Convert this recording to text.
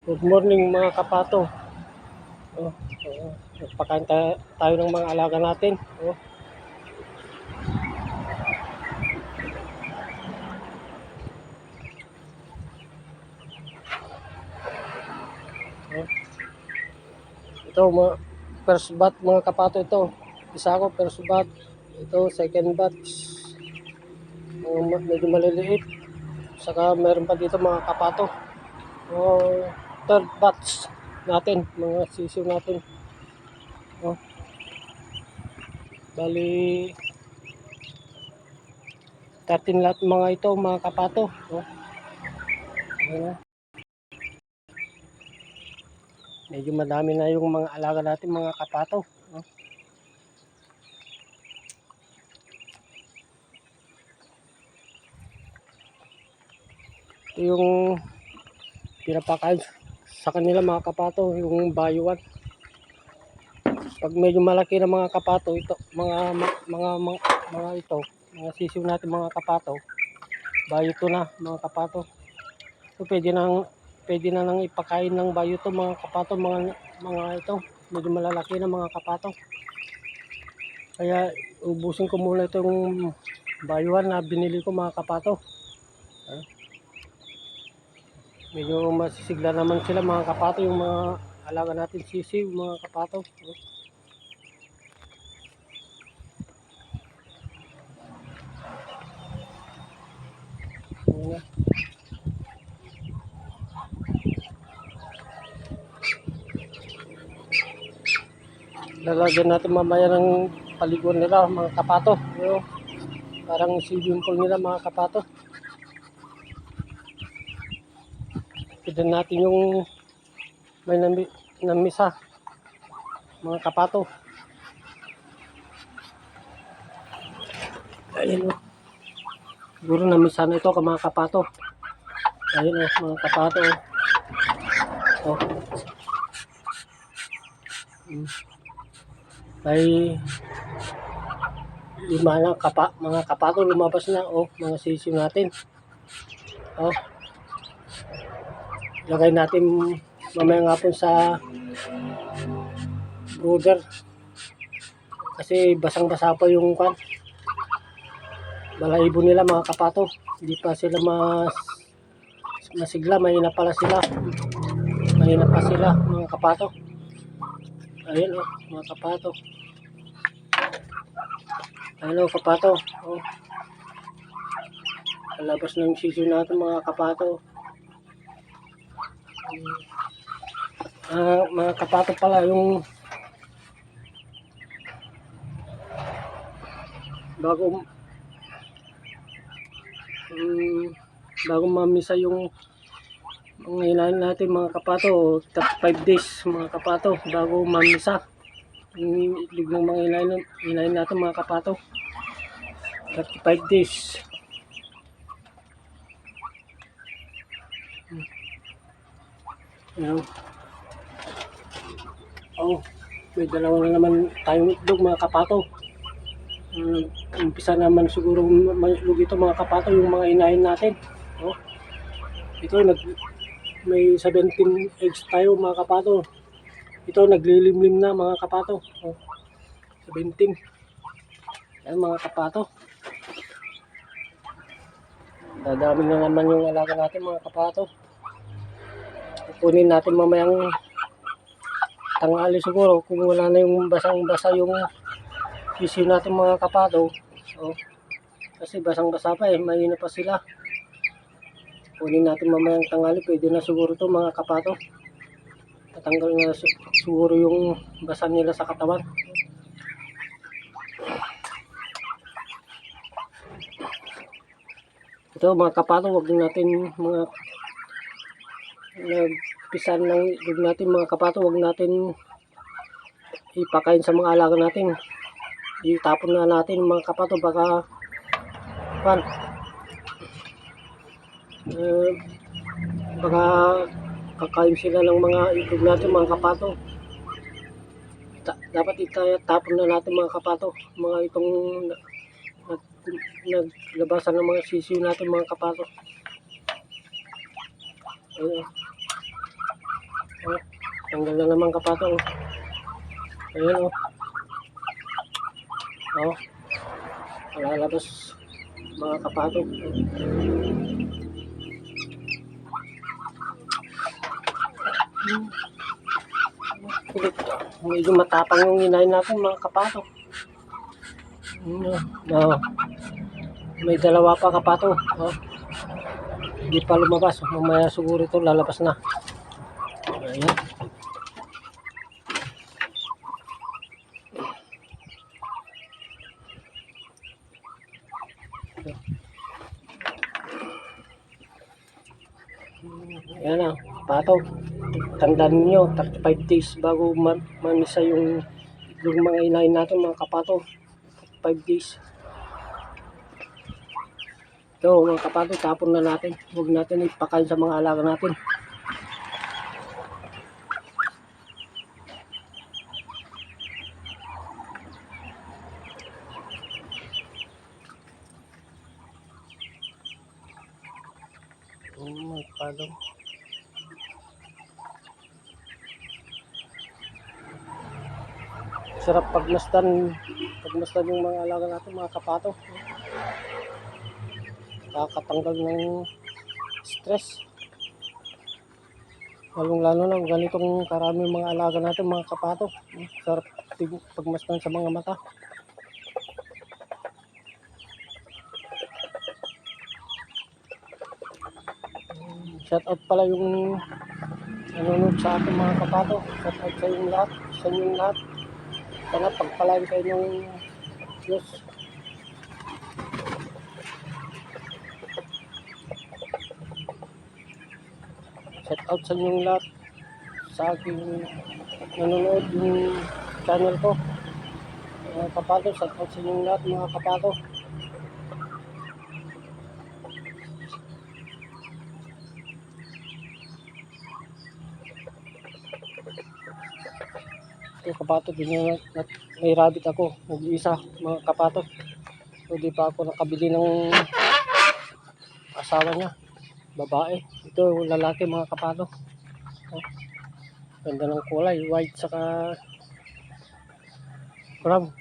Good morning mga kapato. Oh, nagpakain tayo ng mga alaga natin. Oh, oh. Ito mga first bat mga kapato ito. Isa ako first bat. Ito second batch. Medyo maliliit. Saka meron pa dito mga kapato. Oh, third batch natin, mga sisiw natin. Oh, bali 13 lot mga ito mga kapato. Oh, ayan. Medyo madami na yung mga alaga natin mga kapato. Oh. Ito yung pinapakain sa kanila mga kapato, yung bayuan. Pag medyo malaki na mga kapato, ito mga ito, mga sisiw natin mga kapato, bayo to na mga kapato. So pwede na nang ipakain ng bayo to mga kapato, mga ito, medyo malalaki na mga kapato. Kaya ubusin ko muna itong bayuan na binili ko mga kapato. Medyo masisigla naman sila mga kapato, yung mga alaga natin sisiw mga kapato. Lalagyan natin mamaya ng paliguan nila mga kapato. Parang swimming pool nila mga kapato. Pwede natin yung may namisa mga kapato. Ayun o. Siguro namisa na ito mga kapato. Ayun o mga kapato. Oh. Ay lima na mga kapato lumabas na mga sisiw natin. Oh. Lagay natin mamaya nga po sa brooder. Kasi basang-basa pa yung balahibo nila mga kapato. Hindi pa sila masigla, mahina pa sila mga kapato. Ayun mga kapato. Ayun kapato. Palabas ng sisiw natin mga kapato. Mga kapato pala yung bago mamisa yung mga inahin natin mga kapato, 35 days mga kapato bago mamisa yung itlog ng mga inahin natin mga kapato. 35 days. May dalawa na naman tayong itlog mga kapato. Umpisa naman siguro may itlog ito mga kapato, yung mga inahin natin. Ito may 17 eggs tayo mga kapato. Ito naglilimlim na mga kapato. 17. Yan mga kapato. Dadami na naman yung alaga natin mga kapato. Kukunin natin mamayang tanghali siguro kung wala na yung basang-basa yung sisiw natin mga kapato. Kasi basang-basa pa mahina pa sila. Kunin natin mamayang tanghali, pwede na siguro to mga kapato. Tatanggal na siguro yung basa nila sa katawan. Ito mga kapato, wag natin mga nagpisan ng itlog natin mga kapato, wag natin ipakain sa mga alaga natin. Itapon na natin mga kapato, baka baka kakain sila ng mga itlog natin mga kapato. Dapat itapon na natin mga kapato, mga itong naglabasan ng mga sisiw natin mga kapato. Oh, tanggal na naman kapato. Oh. Ayun oh. Oh. Lalabas mga kapato. Kulit. Medyo matapang yung hinahin natin mga kapato. Oh. May dalawa pa kapato. Oh. Hindi pa lumabas. Mamaya siguro ito lalabas na. Ayan. Ayan na, kapato. Tandaan niyo, 35 days bago manisa yung mga inahin natin mga kapato. 5 days. Ito mga kapato, tapon na natin. Huwag natin ipakain sa mga alaga natin. Mga kapato. Sarap pagmasdan yung mga alaga natin mga kapato. Nakakatanggal ng stress. Lalong-lalo na ganitong karami mga alaga natin mga kapato. Sarap pagmasdan sa mga mata. Shout out pala yung nanonood sa akin mga kapato. Shout out sa inyong lahat. Sa inyong lahat. Sana pagpalain kayo ng Diyos. Shout out sa inyong lahat. Sa aking nanonood yung channel ko. Mga kapato, shout out sa inyong lahat mga kapato. Ito kapato, may rabbit ako. Nag-iisa mga kapato. So di pa ako nakabili ng asawa niya. Babae. Ito lalaki mga kapato. Oh, ganda ng kulay. White saka brown.